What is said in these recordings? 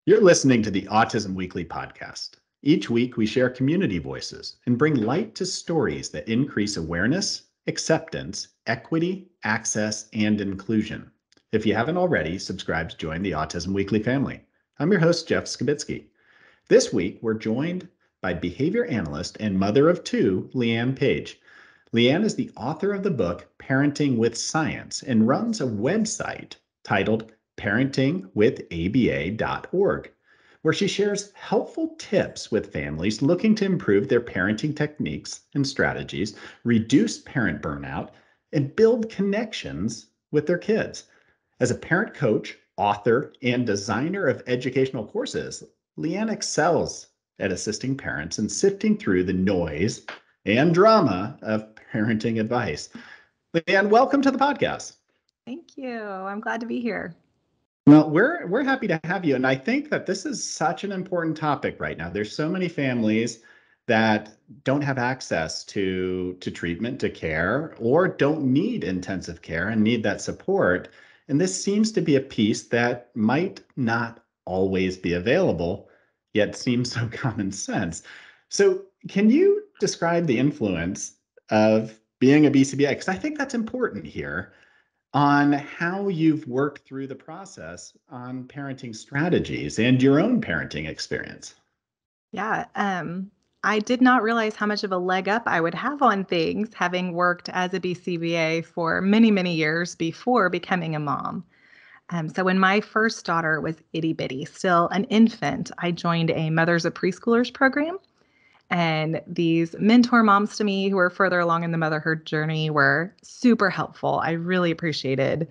You're listening to the Autism Weekly podcast. Each week, we share community voices and bring light to stories that increase awareness, acceptance, equity, access, and inclusion. If you haven't already, subscribe to join the Autism Weekly family. I'm your host, Jeff Skibitsky. This week, we're joined by behavior analyst and mother of two, Leanne Page. Leanne is the author of the book Parenting with Science and runs a website titled parentingwithaba.org, where she shares helpful tips with families looking to improve their parenting techniques and strategies, reduce parent burnout, and build connections with their kids. As a parent coach, author, and designer of educational courses, Leanne excels at assisting parents in sifting through the noise and drama of parenting advice. Leanne, welcome to the podcast. Thank you. I'm glad to be here. Well, we're happy to have you. And I think that this is such an important topic right now. There's so many families that don't have access to treatment, to care, or don't need intensive care and need that support. And this seems to be a piece that might not always be available, yet seems so common sense. So can you describe the influence of being a BCBA? Because I think that's important here on how you've worked through the process on parenting strategies and your own parenting experience. Yeah, I did not realize how much of a leg up I would have on things, having worked as a BCBA for many, many years before becoming a mom. So when my first daughter was itty bitty, still an infant, I joined a Mothers of Preschoolers program. And these mentor moms to me who were further along in the motherhood journey were super helpful. I really appreciated,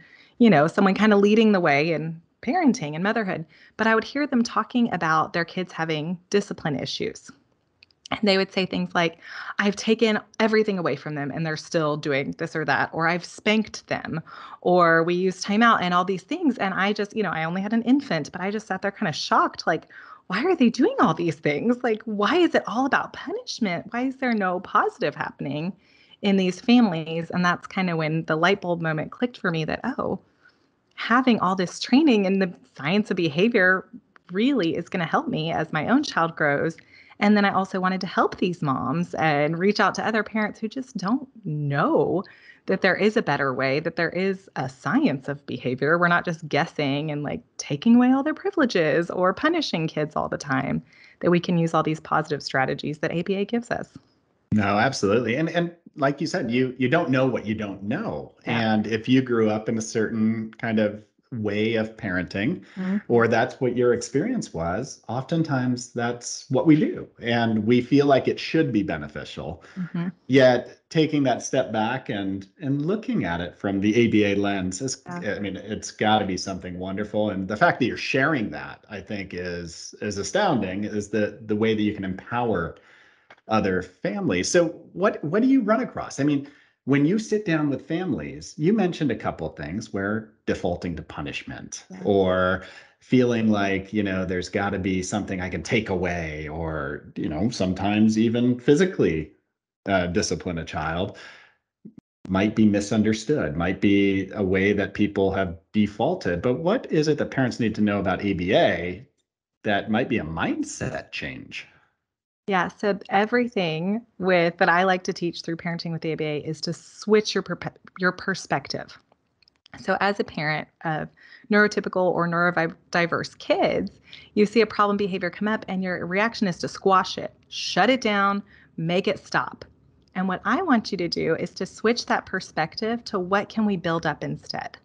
someone kind of leading the way in parenting and motherhood. But I would hear them talking about their kids having discipline issues. And they would say things like, I've taken everything away from them and they're still doing this or that, or I've spanked them, or we use timeout and all these things. And I just, I only had an infant, but I just sat there kind of shocked, like, why are they doing all these things? Like, why is it all about punishment? Why is there no positive happening in these families? And that's kind of when the light bulb moment clicked for me that, oh, having all this training in the science of behavior really is going to help me as my own child grows. And then I also wanted to help these moms and reach out to other parents who just don't know that there is a better way, that there is a science of behavior. We're not just guessing and like taking away all their privileges or punishing kids all the time, that we can use all these positive strategies that ABA gives us. No, absolutely. And like you said, you don't know what you don't know. Yeah. And if you grew up in a certain kind of way of parenting, or that's what your experience was, oftentimes that's what we do. And we feel like it should be beneficial. Yet taking that step back and looking at it from the ABA lens is, I mean, it's got to be something wonderful. And the fact that you're sharing that, I think, is astounding, is the way that you can empower other families. So what do you run across? I mean, when you sit down with families, you mentioned a couple of things where defaulting to punishment or feeling like, there's got to be something I can take away, or, sometimes even physically discipline a child might be misunderstood, might be a way that people have defaulted. But what is it that parents need to know about ABA that might be a mindset change? Yeah, so everything that I like to teach through Parenting with the ABA is to switch your perspective. So as a parent of neurotypical or neurodiverse kids, you see a problem behavior come up and your reaction is to squash it, shut it down, make it stop. And what I want you to do is to switch that perspective to what can we build up instead.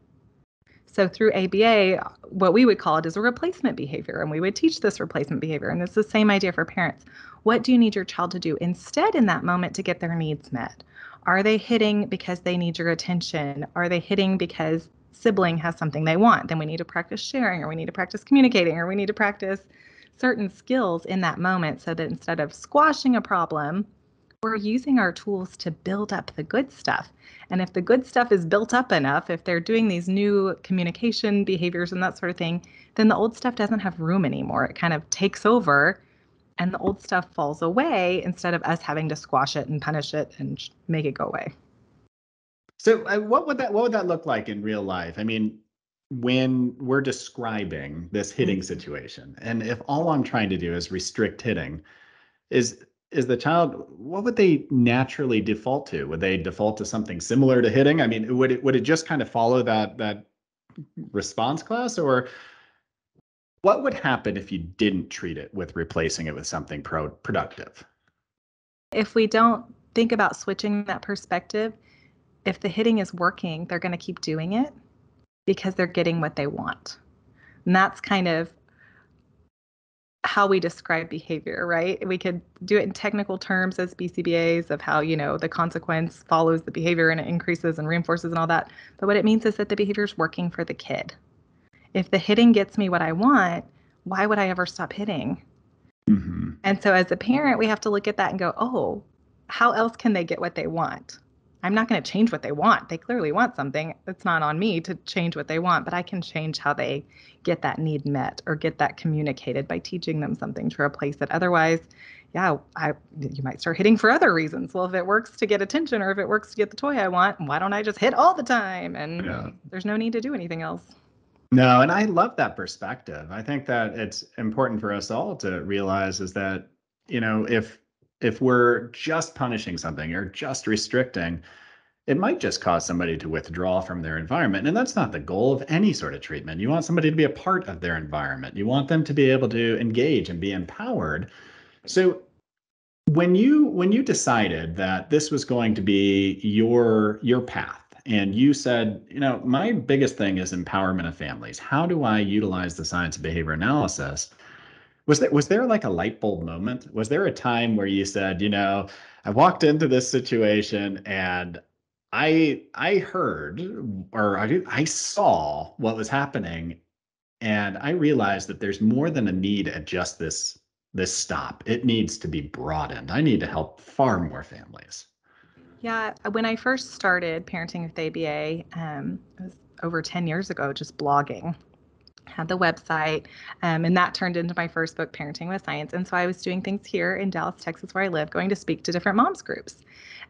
So through ABA, what we would call it is a replacement behavior, and we would teach this replacement behavior. And it's the same idea for parents. What do you need your child to do instead in that moment to get their needs met? Are they hitting because they need your attention? Are they hitting because sibling has something they want? Then we need to practice sharing, or we need to practice communicating, or we need to practice certain skills in that moment so that instead of squashing a problem, we're using our tools to build up the good stuff. And if the good stuff is built up enough, if they're doing these new communication behaviors and that sort of thing, then the old stuff doesn't have room anymore. It kind of takes over and the old stuff falls away instead of us having to squash it and punish it and make it go away. So what would that look like in real life? I mean, when we're describing this hitting Mhm. situation, and if all I'm trying to do is restrict hitting, is the child, what would they naturally default to? Would they default to something similar to hitting? I mean, would it just kind of follow that response class, or what would happen if you didn't treat it with replacing it with something productive? If we don't think about switching that perspective, if the hitting is working, they're going to keep doing it because they're getting what they want. And that's kind of how we describe behavior, right? We could do it in technical terms as BCBAs of how, the consequence follows the behavior and it increases and reinforces and all that. But what it means is that the behavior is working for the kid. If the hitting gets me what I want, why would I ever stop hitting? Hmm. And so as a parent, we have to look at that and go, oh, how else can they get what they want? I'm not going to change what they want. They clearly want something. It's not on me to change what they want, but I can change how they get that need met or get that communicated by teaching them something to replace it. Otherwise, yeah, you might start hitting for other reasons. Well, if it works to get attention or if it works to get the toy I want, why don't I just hit all the time? And Yeah. there's no need to do anything else. No, and I love that perspective. I think that it's important for us all to realize is that, if we're just punishing something or just restricting, it might just cause somebody to withdraw from their environment. And that's not the goal of any sort of treatment. You want somebody to be a part of their environment. You want them to be able to engage and be empowered. So when you decided that this was going to be your path, and you said, my biggest thing is empowerment of families. How do I utilize the science of behavior analysis? Was there like a light bulb moment? Was there a time where you said, I walked into this situation and I heard, or I saw what was happening, and I realized that there's more than a need at just this stop. It needs to be broadened. I need to help far more families. Yeah, when I first started parenting with ABA, it was over 10 years ago, just blogging. Had the website, and that turned into my first book, Parenting with Science. And so I was doing things here in Dallas, Texas, where I live, going to speak to different moms groups.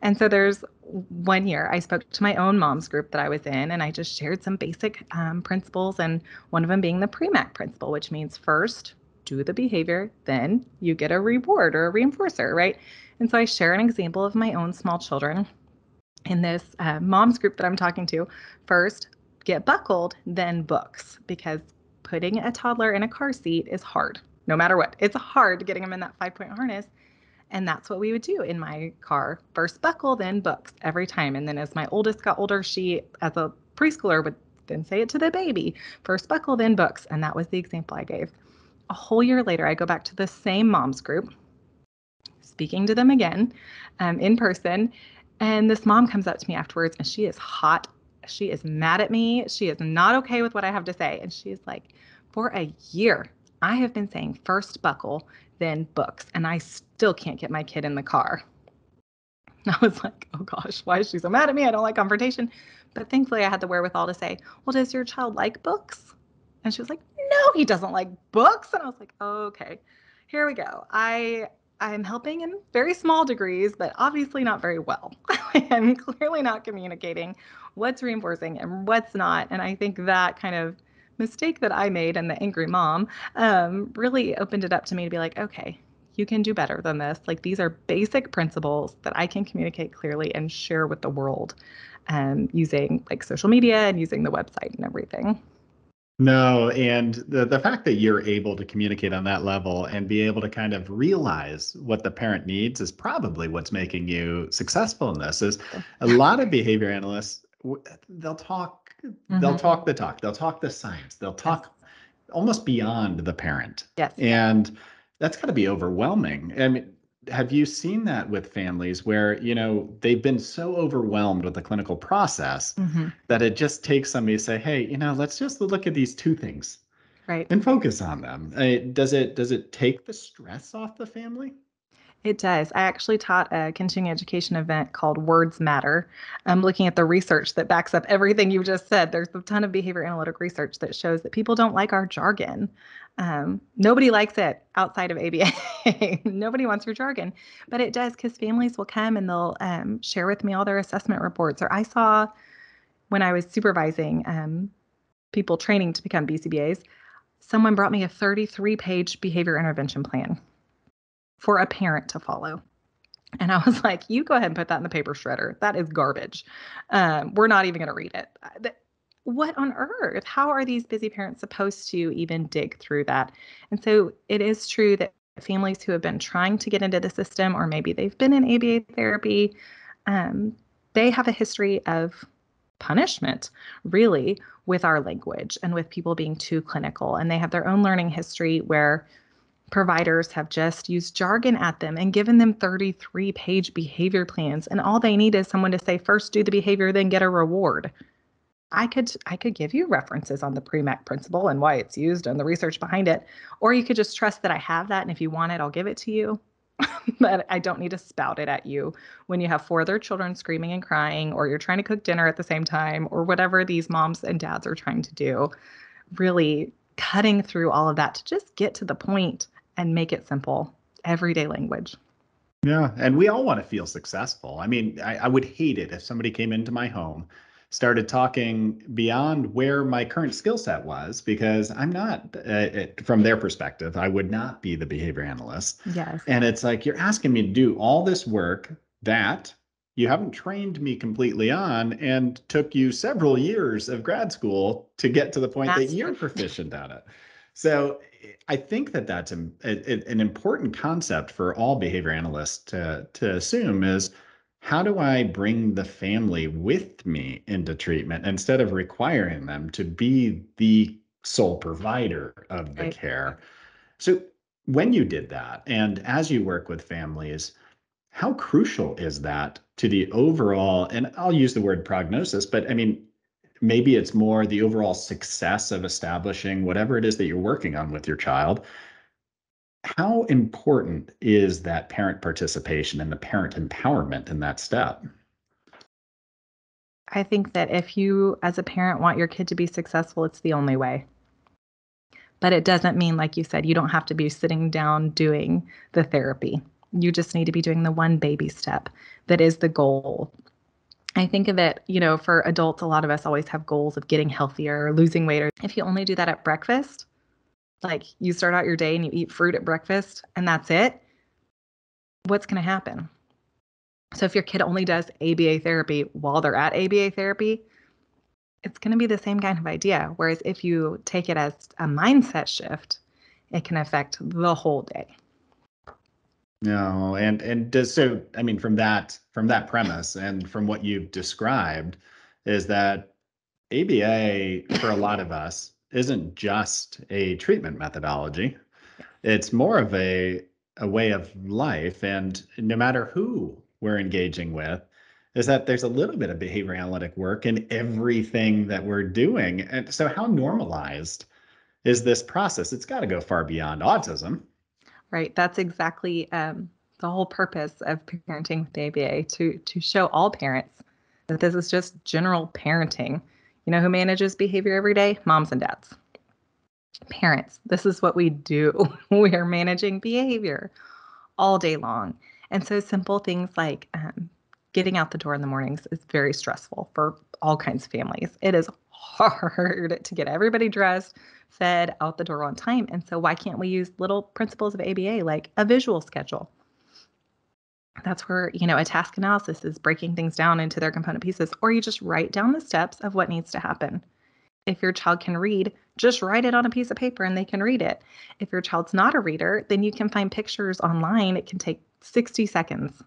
And so there's one year I spoke to my own moms group that I was in, and I just shared some basic principles, and one of them being the PREMAC principle, which means first, do the behavior, then you get a reward or a reinforcer, right? And so I share an example of my own small children in this moms group that I'm talking to. First, get buckled, then books, because putting a toddler in a car seat is hard, no matter what. It's hard getting them in that 5-point harness. And that's what we would do in my car. First buckle, then books every time. And then as my oldest got older, she, as a preschooler, would then say it to the baby, first buckle, then books. And that was the example I gave. A whole year later, I go back to the same moms group, speaking to them again in person. And this mom comes up to me afterwards and she is hot. She is mad at me. She is not okay with what I have to say. And she's like, for a year, I have been saying first buckle, then books, and I still can't get my kid in the car. I was like, oh gosh, why is she so mad at me? I don't like confrontation. But thankfully, I had the wherewithal to say, well, does your child like books? And she was like, no, he doesn't like books. And I was like, okay, here we go. I'm helping in very small degrees, but obviously not very well. I'm clearly not communicating what's reinforcing and what's not. And I think that kind of mistake that I made and the angry mom really opened it up to me to be like, okay, you can do better than this. Like these are basic principles that I can communicate clearly and share with the world using like social media and using the website and everything. No, and the fact that you're able to communicate on that level and be able to kind of realize what the parent needs is probably what's making you successful in this. Is a lot of behavior analysts, they'll talk, they'll Mm-hmm. talk the talk, they'll talk the science, they'll Yes. talk almost beyond the parent. Yes. And that's got to be overwhelming. I mean, have you seen that with families where, they've been so overwhelmed with the clinical process Mm-hmm. that it just takes somebody to say, hey, let's just look at these two things Right. and focus on them. Does it take the stress off the family? It does. I actually taught a continuing education event called Words Matter. I'm looking at the research that backs up everything you just said. There's a ton of behavior analytic research that shows that people don't like our jargon. Nobody likes it outside of ABA. Nobody wants your jargon, but it does because families will come and they'll share with me all their assessment reports. Or I saw when I was supervising people training to become BCBAs, someone brought me a 33-page behavior intervention plan for a parent to follow. And I was like, you go ahead and put that in the paper shredder. That is garbage. We're not even going to read it. What on earth? How are these busy parents supposed to even dig through that? And so it is true that families who have been trying to get into the system, or maybe they've been in ABA therapy, they have a history of punishment, really, with our language and with people being too clinical. And they have their own learning history where providers have just used jargon at them and given them 33-page behavior plans. And all they need is someone to say, first do the behavior, then get a reward. I could give you references on the PREMAC principle and why it's used and the research behind it. Or you could just trust that I have that. And if you want it, I'll give it to you. But I don't need to spout it at you when you have 4 other children screaming and crying, or you're trying to cook dinner at the same time, or whatever these moms and dads are trying to do. Really cutting through all of that to just get to the point and make it simple, everyday language. Yeah, and we all want to feel successful. I mean, I would hate it if somebody came into my home, started talking beyond where my current skill set was, because I'm not, from their perspective, I would not be the behavior analyst. Yes. And it's like, you're asking me to do all this work that you haven't trained me completely on, and took you several years of grad school to get to the point that you're proficient at it. So I think that that's an important concept for all behavior analysts to assume is, how do I bring the family with me into treatment instead of requiring them to be the sole provider of the care? So when you did that, and as you work with families, how crucial is that to the overall, and I'll use the word prognosis, but I mean, maybe it's more the overall success of establishing whatever it is that you're working on with your child. How important is that parent participation and the parent empowerment in that step? I think that if you, as a parent, want your kid to be successful, it's the only way. But it doesn't mean, like you said, you don't have to be sitting down doing the therapy. You just need to be doing the one baby step that is the goal. I think of it, for adults, a lot of us always have goals of getting healthier or losing weight. Or if you only do that at breakfast, like you start out your day and you eat fruit at breakfast and that's it, what's going to happen? So if your kid only does ABA therapy while they're at ABA therapy, it's going to be the same kind of idea. Whereas if you take it as a mindset shift, it can affect the whole day. No, and does so. I mean, from that premise and from what you've described, is that ABA for a lot of us isn't just a treatment methodology. It's more of a way of life, and no matter who we're engaging with, is that there's a little bit of behavior analytic work in everything that we're doing. And so how normalized is this process? It's got to go far beyond autism. Right. That's exactly the whole purpose of parenting with the ABA, to show all parents that this is just general parenting. You know who manages behavior every day? Moms and dads. Parents, this is what we do. We are managing behavior all day long. And so simple things like getting out the door in the mornings is very stressful for all kinds of families. It is hard to get everybody dressed, fed, out the door on time. And so why can't we use little principles of ABA like a visual schedule? That's where, a task analysis is breaking things down into their component pieces, or you just write down the steps of what needs to happen. If your child can read, just write it on a piece of paper and they can read it. If your child's not a reader, then you can find pictures online. It can take 60 seconds.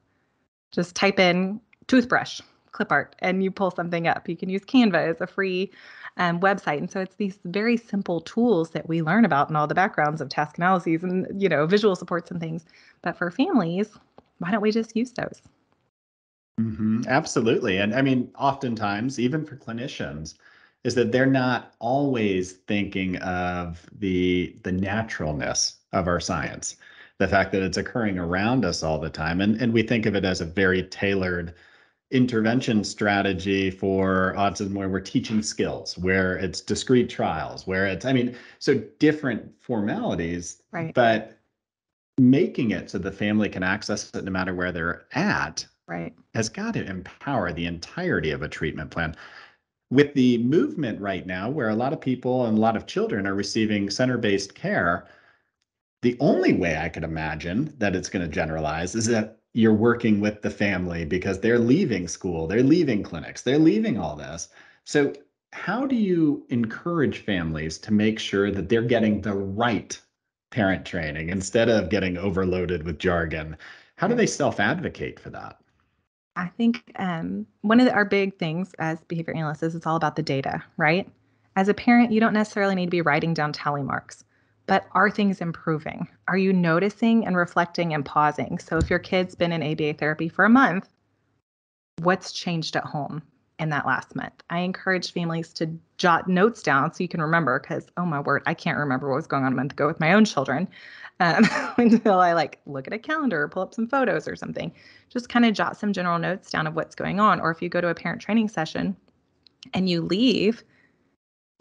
Just type in toothbrush, clip art, and you pull something up. You can use Canva as a free website. And so it's these very simple tools that we learn about in all the backgrounds of task analyses and, visual supports and things. But for families, why don't we just use those? Absolutely. And I mean, oftentimes, even for clinicians, is that they're not always thinking of the naturalness of our science, the fact that it's occurring around us all the time. And we think of it as a very tailored intervention strategy for autism, where we're teaching skills, where it's discrete trials, where it's, I mean, so different formalities, Right. but making it so the family can access it no matter where they're at Right. has got to empower the entirety of a treatment plan. with the movement right now, where a lot of people and a lot of children are receiving center-based care, the only way I could imagine that it's going to generalize is that you're working with the family because they're leaving school, they're leaving clinics, they're leaving all this. So, how do you encourage families to make sure that they're getting the right parent training instead of getting overloaded with jargon? How do they self-advocate for that? I think one of our big things as behavior analysts is it's all about the data, right? As a parent, you don't necessarily need to be writing down tally marks, but are things improving? Are you noticing and reflecting and pausing? So if your kid's been in ABA therapy for a month, what's changed at home in that last month? I encourage families to jot notes down so you can remember, because, oh my word, I can't remember what was going on a month ago with my own children until I look at a calendar or pull up some photos or something. Just kind of jot some general notes down of what's going on. Or if you go to a parent training session and you leave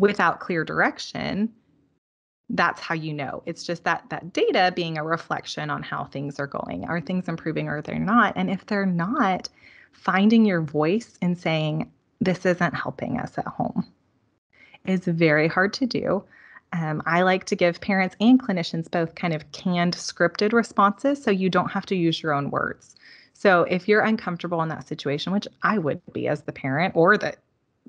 without clear direction, that's how you know. It's just that data being a reflection on how things are going. Are things improving or are they not? And if they're not, finding your voice and saying, this isn't helping us at home is very hard to do. I like to give parents and clinicians both kind of canned scripted responses so you don't have to use your own words. So if you're uncomfortable in that situation, which I would be as the parent or the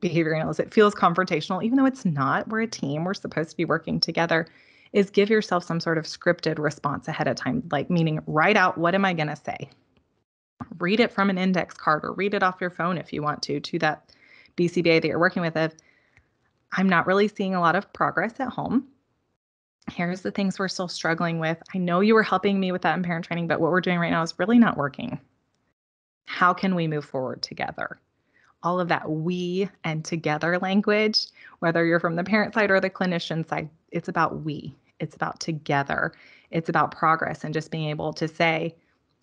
behavior analyst, it feels confrontational, even though it's not. We're a team. We're supposed to be working together. Is give yourself some sort of scripted response ahead of time, like meaning write out what am I going to say? Read it from an index card or read it off your phone if you want to that BCBA that you're working with of, I'm not really seeing a lot of progress at home. Here's the things we're still struggling with. I know you were helping me with that in parent training, but what we're doing right now is really not working. How can we move forward together? All of that we and together language, whether you're from the parent side or the clinician side, it's about we. It's about together. It's about progress and just being able to say,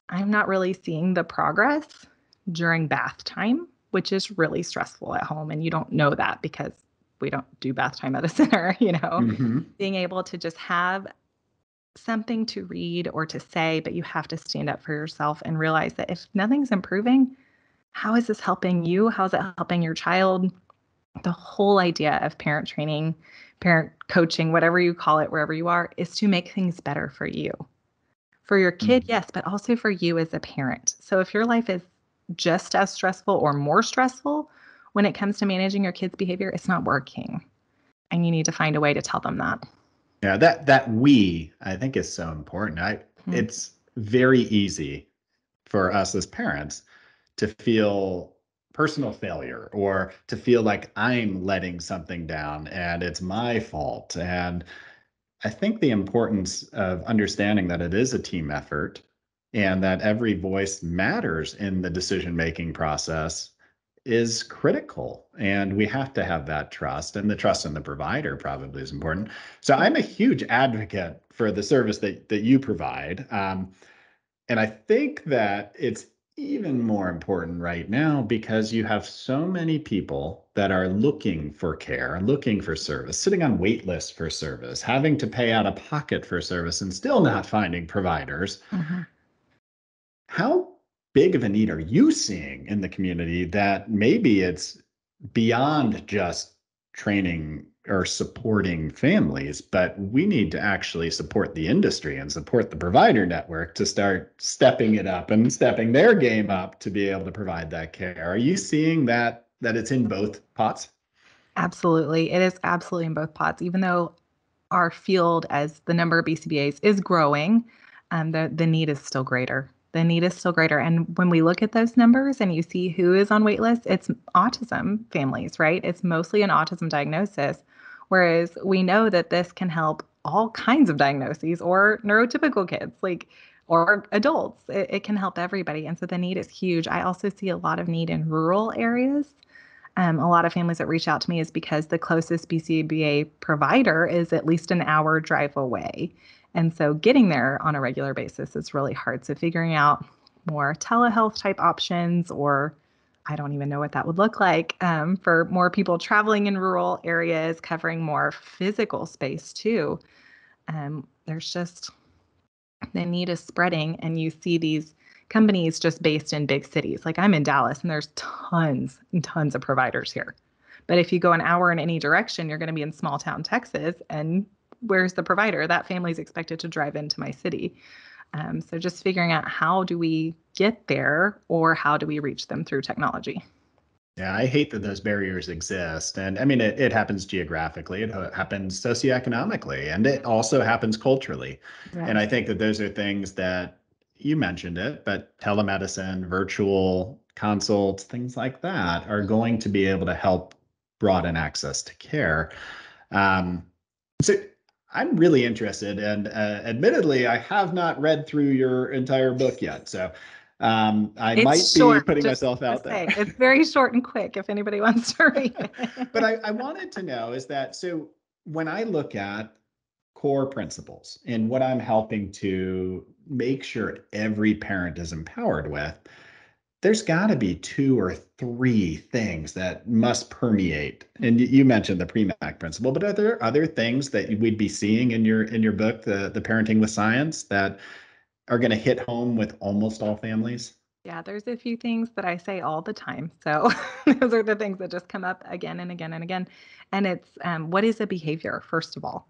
I'm not really seeing the progress during bath time, which is really stressful at home. And you don't know that because we don't do bath time at a center. Mm-hmm. Being able to just have something to read or to say, but you have to stand up for yourself and realize that if nothing's improving, how is this helping you? How is it helping your child? The whole idea of parent training, parent coaching, whatever you call it, wherever you are, is to make things better for you. For your kid, yes, but also for you as a parent. So if your life is just as stressful or more stressful when it comes to managing your kids' behavior, it's not working. And you need to find a way to tell them that. Yeah, that we I think is so important. Mhm. It's very easy for us as parents to feel personal failure or to feel like I'm letting something down and it's my fault. And I think the importance of understanding that it is a team effort and that every voice matters in the decision-making process is critical. And we have to have that trust, and the trust in the provider probably is important. So I'm a huge advocate for the service that you provide. And I think that it's even more important right now because you have so many people that are looking for care, looking for service, sitting on wait lists for service, having to pay out of pocket for service and still not finding providers. Mhm. How big of a need are you seeing in the community that maybe it's beyond just training or supporting families, but we need to actually support the industry and support the provider network to start stepping it up and stepping their game up to be able to provide that care? Are you seeing that it's in both pots? Absolutely. It is absolutely in both pots, even though our field as the number of BCBAs is growing, the need is still greater. The need is still greater. And when we look at those numbers and you see who is on wait lists, it's autism families, right? It's mostly an autism diagnosis. Whereas we know that this can help all kinds of diagnoses or neurotypical kids, or adults. It can help everybody. And so the need is huge. I also see a lot of need in rural areas. A lot of families that reach out to me is because the closest BCBA provider is at least an hour drive away. And so getting there on a regular basis is really hard. So figuring out more telehealth type options, or I don't even know what that would look like, for more people traveling in rural areas, covering more physical space too. There's just the need is spreading, and you see these companies just based in big cities. Like I'm in Dallas, and there's tons and tons of providers here. But if you go an hour in any direction, you're going to be in small town Texas. And where's the provider? That family's expected to drive into my city. So just figuring out how do we get there or how do we reach them through technology? Yeah, I hate that those barriers exist. And I mean, it happens geographically, it happens socioeconomically, and it also happens culturally. And I Yes. think that those are things that you mentioned it, but telemedicine, virtual consults, things like that are going to be able to help broaden access to care. Um, so I'm really interested, and admittedly, I have not read through your entire book yet. So I It's might be short, putting just myself to out there. say. It's very short and quick if anybody wants to read But it. I wanted to know is that so when I look at core principles and what I'm helping to make sure every parent is empowered with, there's got to be two or three things that must permeate. And you mentioned the PREMAC principle, but are there other things that we'd be seeing in your book, the Parenting with Science, that are going to hit home with almost all families? Yeah, there's a few things that I say all the time. So those are the things that just come up again and again and again. And it's what is a behavior, first of all?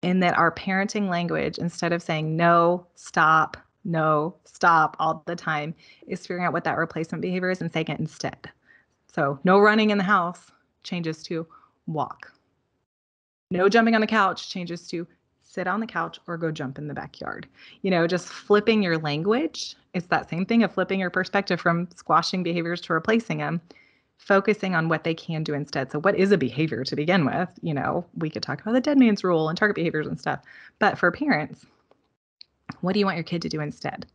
In that our parenting language, instead of saying no, stop all the time, is figuring out what that replacement behavior is and saying it instead. So no running in the house changes to walk. No jumping on the couch changes to sit on the couch or go jump in the backyard. Just flipping your language. It's that same thing of flipping your perspective from squashing behaviors to replacing them, focusing on what they can do instead. So, what is a behavior to begin with? We could talk about the dead man's rule and target behaviors and stuff. But for parents, what do you want your kid to do instead?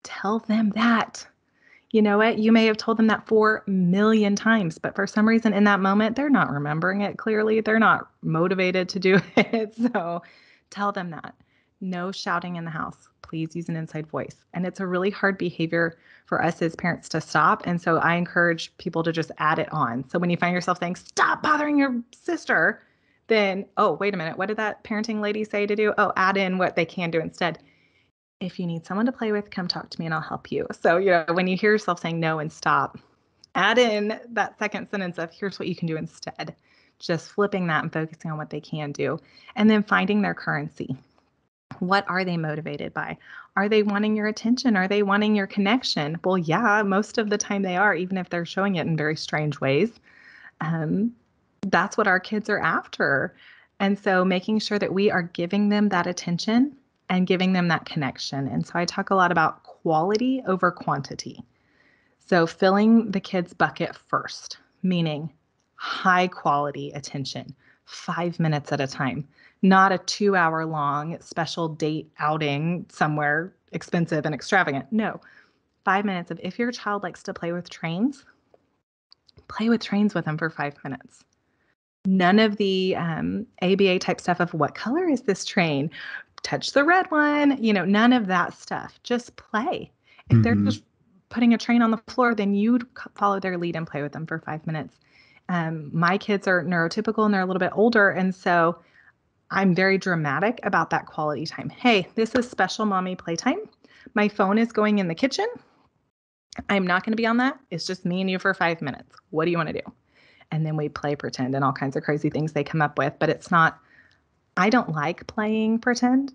Tell them that. You know what? You may have told them that 4 million times, but for some reason in that moment, they're not remembering it clearly. They're not motivated to do it. So tell them that. No shouting in the house. Please use an inside voice. And it's a really hard behavior for us as parents to stop. And so I encourage people to just add it on. So when you find yourself saying, stop bothering your sister, then, oh, wait a minute. What did that parenting lady say to do? Oh, add in what they can do instead. If you need someone to play with, come talk to me and I'll help you. So, when you hear yourself saying no and stop, add in that second sentence of here's what you can do instead. Just flipping that and focusing on what they can do. And then finding their currency. What are they motivated by? Are they wanting your attention? Are they wanting your connection? Well, yeah, most of the time they are, even if they're showing it in very strange ways. Um, that's what our kids are after. And so making sure that we are giving them that attention and giving them that connection. And so I talk a lot about quality over quantity. So filling the kid's bucket first, meaning high quality attention, 5 minutes at a time, not a 2 hour long special date outing somewhere expensive and extravagant. No, 5 minutes of if your child likes to play with trains with them for 5 minutes. None of the ABA type stuff of what color is this train? Touch the red one, none of that stuff. Just play. If they're Mm-hmm. just putting a train on the floor, then you'd follow their lead and play with them for 5 minutes. My kids are neurotypical and they're a little bit older. And so I'm very dramatic about that quality time. Hey, this is special mommy playtime. My phone is going in the kitchen. I'm not going to be on that. It's just me and you for 5 minutes. What do you want to do? And then we play pretend and all kinds of crazy things they come up with. But it's not, I don't like playing pretend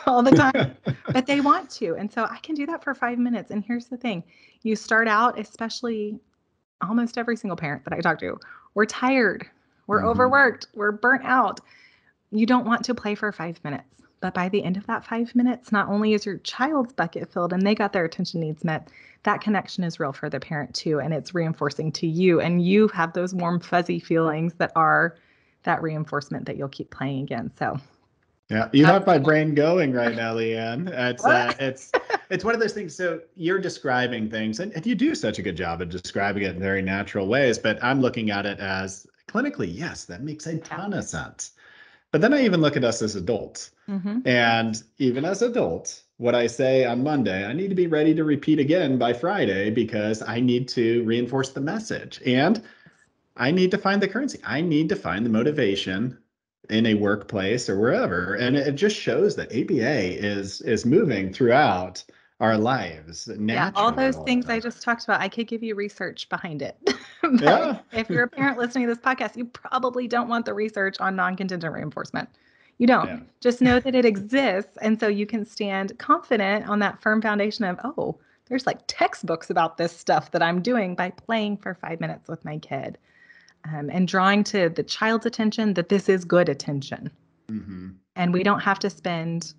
all the time, but they want to. And so I can do that for 5 minutes. And here's the thing, you start out, especially almost every single parent that I talk to, we're tired, we're Mm-hmm. overworked, we're burnt out. You don't want to play for 5 minutes. But by the end of that 5 minutes, not only is your child's bucket filled and they got their attention needs met, that connection is real for the parent too. And it's reinforcing to you. And you have those warm, fuzzy feelings that are that reinforcement that you'll keep playing again. So Yeah, you that's have my brain going right now, Leanne. It's what? it's one of those things. So you're describing things, and you do such a good job of describing it in very natural ways. But I'm looking at it as clinically, yes, that makes a Yeah. ton of sense. But then I even look at us as adults. Mm-hmm. And even as adults, what I say on Monday, I need to be ready to repeat again by Friday because I need to reinforce the message. And I need to find the currency. I need to find the motivation in a workplace or wherever. And it just shows that ABA is moving throughout our lives Yeah, all naturally those all the things I time. just talked about, I could give you research behind it. But Yeah. if you're a parent listening to this podcast, you probably don't want the research on non-contingent reinforcement. You don't. Yeah. Just know that it exists. And so you can stand confident on that firm foundation of, oh, there's like textbooks about this stuff that I'm doing by playing for 5 minutes with my kid, and drawing to the child's attention that this is good attention. Hmm. And we don't have to spend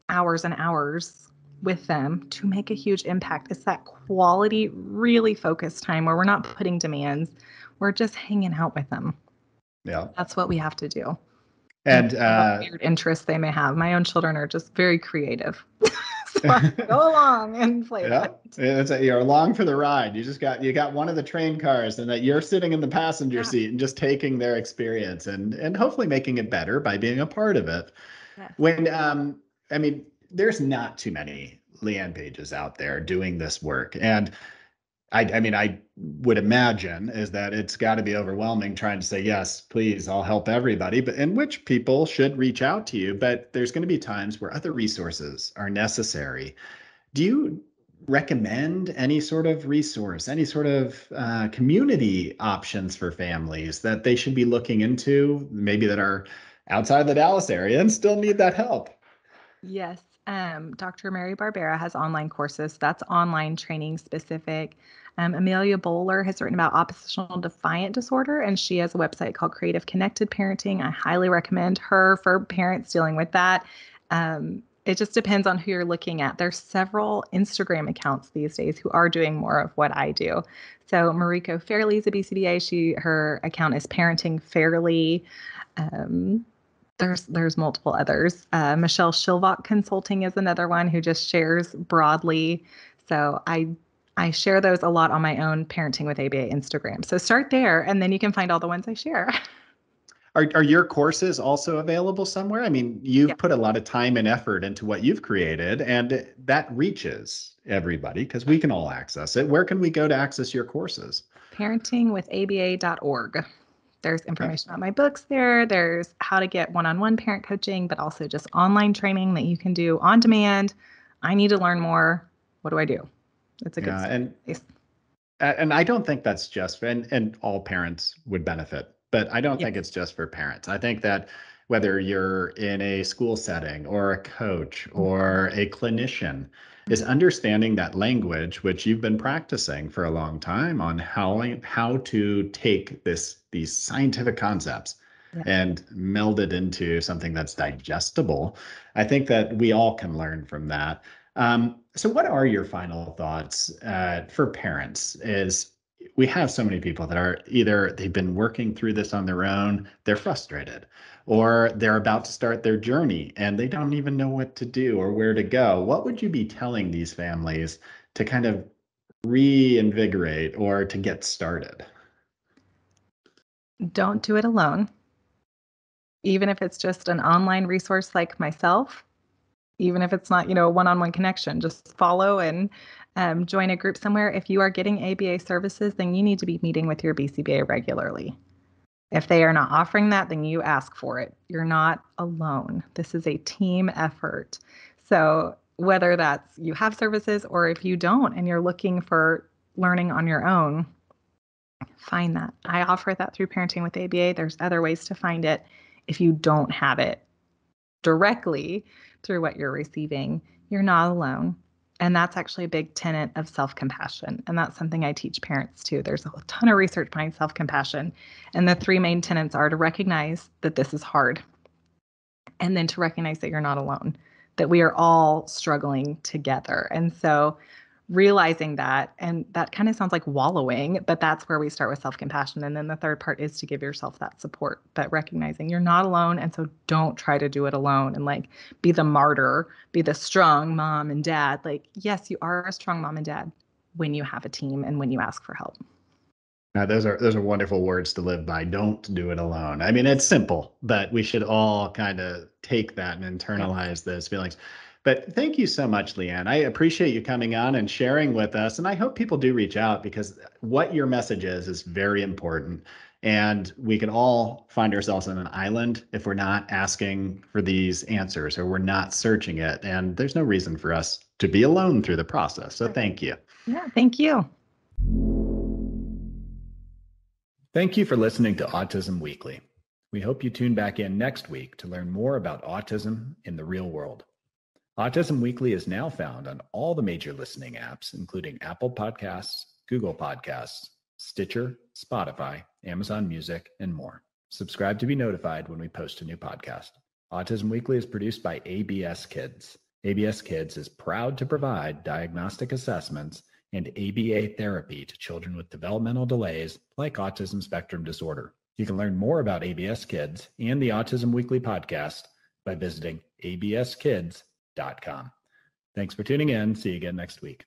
hours and hours with them to make a huge impact. It's that quality, really focused time where we're not putting demands. We're just hanging out with them. Yeah. That's what we have to do. And And what weird interests they may have. My own children are just very creative. So I go along and play yeah, that. you're along for the ride. You got one of the train cars, and that you're sitting in the passenger Yeah. seat and just taking their experience and hopefully making it better by being a part of it. Yes. When I mean, there's not too many Leanne pages out there doing this work, and I mean, I would imagine is that it's got to be overwhelming trying to say, yes, please, I'll help everybody, but in which people should reach out to you. But there's going to be times where other resources are necessary. Do you recommend any sort of resource, any sort of community options for families that they should be looking into, maybe that are outside the Dallas area and still need that help? Yes. Dr. Mary Barbera has online courses. That's online training specific. Amelia Bowler has written about oppositional defiant disorder, and she has a website called Creative Connected Parenting. I highly recommend her for parents dealing with that. It just depends on who you're looking at. There's several Instagram accounts these days who are doing more of what I do. So Mariko Fairley is a BCBA. Her account is Parenting Fairly. Um, there's multiple others. Michelle Shilvach Consulting is another one who just shares broadly. So I share those a lot on my own Parenting with ABA Instagram. So start there, and then you can find all the ones I share. Are your courses also available somewhere? I mean, Yeah. you've put a lot of time and effort into what you've created, and that reaches everybody because we can all access it. Where can we go to access your courses? Parentingwithaba.org. There's Okay. information about my books there. There's how to get one-on-one parent coaching, but also just online training that you can do on demand. I need to learn more. What do I do? It's a good Yeah, starting place. and I don't think that's just and all parents would benefit, but I don't Yes. think it's just for parents. I think that whether you're in a school setting or a coach Mhm. or a clinician is understanding that language which you've been practicing for a long time on how to take these scientific concepts Yeah. and meld it into something that's digestible. I think that we all can learn from that. So what are your final thoughts for parents? Is we have so many people that are either they've been working through this on their own, they're frustrated, or they're about to start their journey and they don't even know what to do or where to go. What would you be telling these families to kind of reinvigorate or to get started? Don't do it alone. Even if it's just an online resource like myself, even if it's not, a one-on-one connection, just follow and join a group somewhere. If you are getting ABA services, then you need to be meeting with your BCBA regularly. If they are not offering that, then you ask for it. You're not alone. This is a team effort. So whether that's you have services or if you don't and you're looking for learning on your own, find that. I offer that through Parenting with ABA. There's other ways to find it if you don't have it directly through what you're receiving. You're not alone. And that's actually a big tenet of self compassion. And that's something I teach parents too. There's a ton of research behind self compassion. And the three main tenets are to recognize that this is hard, and then to recognize that you're not alone, that we are all struggling together. And so realizing that, and that kind of sounds like wallowing, but that's where we start with self-compassion. And then the third part is to give yourself that support, but recognizing you're not alone. And so don't try to do it alone and like be the martyr, be the strong mom and dad. Like, yes, you are a strong mom and dad when you have a team and when you ask for help. Now, those are wonderful words to live by. Don't do it alone. I mean, it's simple, but we should all kind of take that and Yes. internalize those feelings. But thank you so much, Leanne. I appreciate you coming on and sharing with us. And I hope people do reach out because what your message is very important. And we can all find ourselves on an island if we're not asking for these answers or we're not searching it. And there's no reason for us to be alone through the process. So thank you. Yeah, thank you. Thank you for listening to Autism Weekly. We hope you tune back in next week to learn more about autism in the real world. Autism Weekly is now found on all the major listening apps, including Apple Podcasts, Google Podcasts, Stitcher, Spotify, Amazon Music, and more. Subscribe to be notified when we post a new podcast. Autism Weekly is produced by ABS Kids. ABS Kids is proud to provide diagnostic assessments and ABA therapy to children with developmental delays like Autism Spectrum Disorder. You can learn more about ABS Kids and the Autism Weekly podcast by visiting abskids.com. Thanks for tuning in. See you again next week.